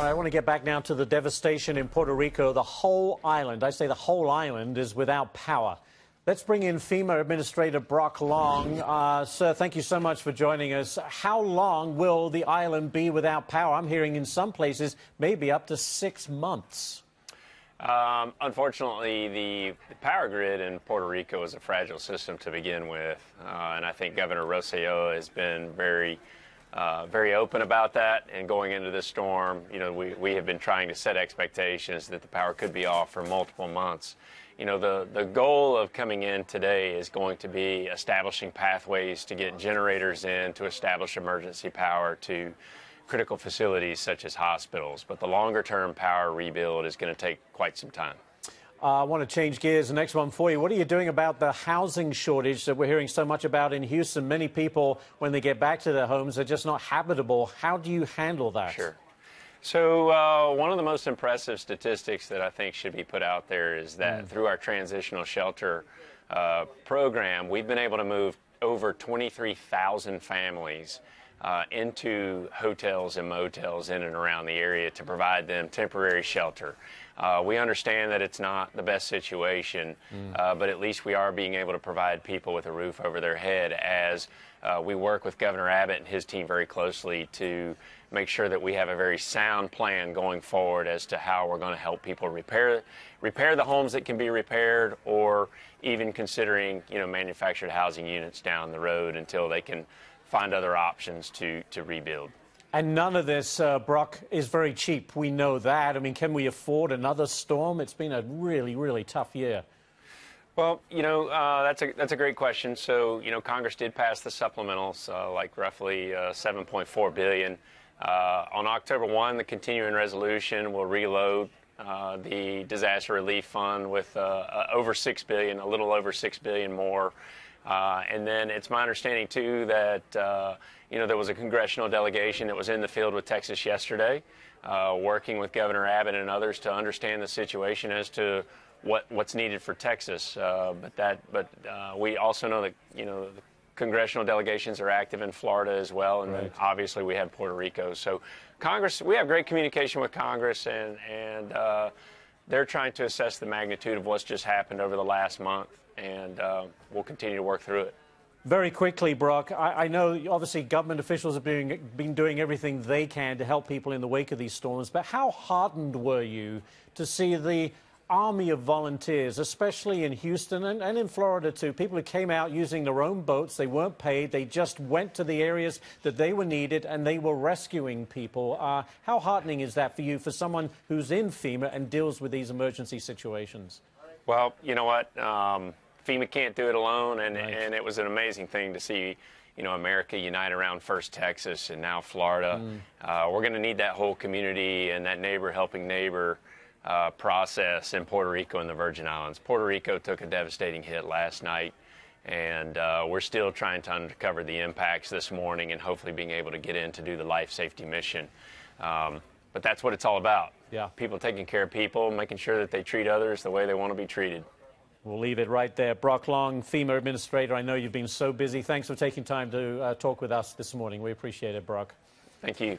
I want to get back now to the devastation in Puerto Rico. The whole island, I say the whole island, is without power. Let's bring in FEMA Administrator Brock Long. Sir, thank you so much for joining us. How long will the island be without power? I'm hearing in some places maybe up to 6 months. Unfortunately, the power grid in Puerto Rico is a fragile system to begin with, and I think Governor Rosselló has been very open about that. And going into this storm, you know, we have been trying to set expectations that the power could be off for multiple months. You know, the goal of coming in today is going to be establishing pathways to get generators in to establish emergency power to critical facilities such as hospitals. But the longer-term power rebuild is going to take quite some time. I want to change gears. The next one for you. What are you doing about the housing shortage that we're hearing so much about in Houston? Many people, when they get back to their homes, are just not habitable. How do you handle that? Sure. So one of the most impressive statistics that I think should be put out there is that through our transitional shelter program, we've been able to move over 23,000 families into hotels and motels in and around the area to provide them temporary shelter. We understand that it's not the best situation, but at least we are being able to provide people with a roof over their head as we work with Governor Abbott and his team very closely to make sure that we have a very sound plan going forward as to how we're going to help people repair the homes that can be repaired, or even considering, you know, manufactured housing units down the road until they can find other options to rebuild. And none of this, Brock, is very cheap. We know that. I mean, can we afford another storm? It's been a really, really tough year. Well, you know, that's a great question. So, you know, Congress did pass the supplementals, like roughly $7.4 billion. On October 1, the continuing resolution will reload the disaster relief fund with over $6 billion, a little over $6 billion more. And then it's my understanding, too, that, you know, there was a congressional delegation that was in the field with Texas yesterday, working with Governor Abbott and others to understand the situation as to what's needed for Texas. But we also know that, you know, the congressional delegations are active in Florida as well, and then obviously we have Puerto Rico. So Congress, we have great communication with Congress, and they're trying to assess the magnitude of what's just happened over the last month, and we'll continue to work through it. Very quickly, Brock, I know obviously government officials have been doing everything they can to help people in the wake of these storms, but how heartened were you to see the army of volunteers, especially in Houston and in Florida too, people who came out using their own boats? They weren't paid. They just went to the areas that they were needed, and they were rescuing people. How heartening is that for you, for someone who's in FEMA and deals with these emergency situations? Well, you know what? FEMA can't do it alone, and it was an amazing thing to see, you know, America unite around first Texas and now Florida. We're going to need that whole community and that neighbor helping neighbor process in Puerto Rico and the Virgin Islands. Puerto Rico took a devastating hit last night, and we're still trying to uncover the impacts this morning and hopefully being able to get in to do the life safety mission. But that's what it's all about. Yeah. People taking care of people, making sure that they treat others the way they want to be treated. We'll leave it right there. Brock Long, FEMA Administrator, I know you've been so busy. Thanks for taking time to talk with us this morning. We appreciate it, Brock. Thank you.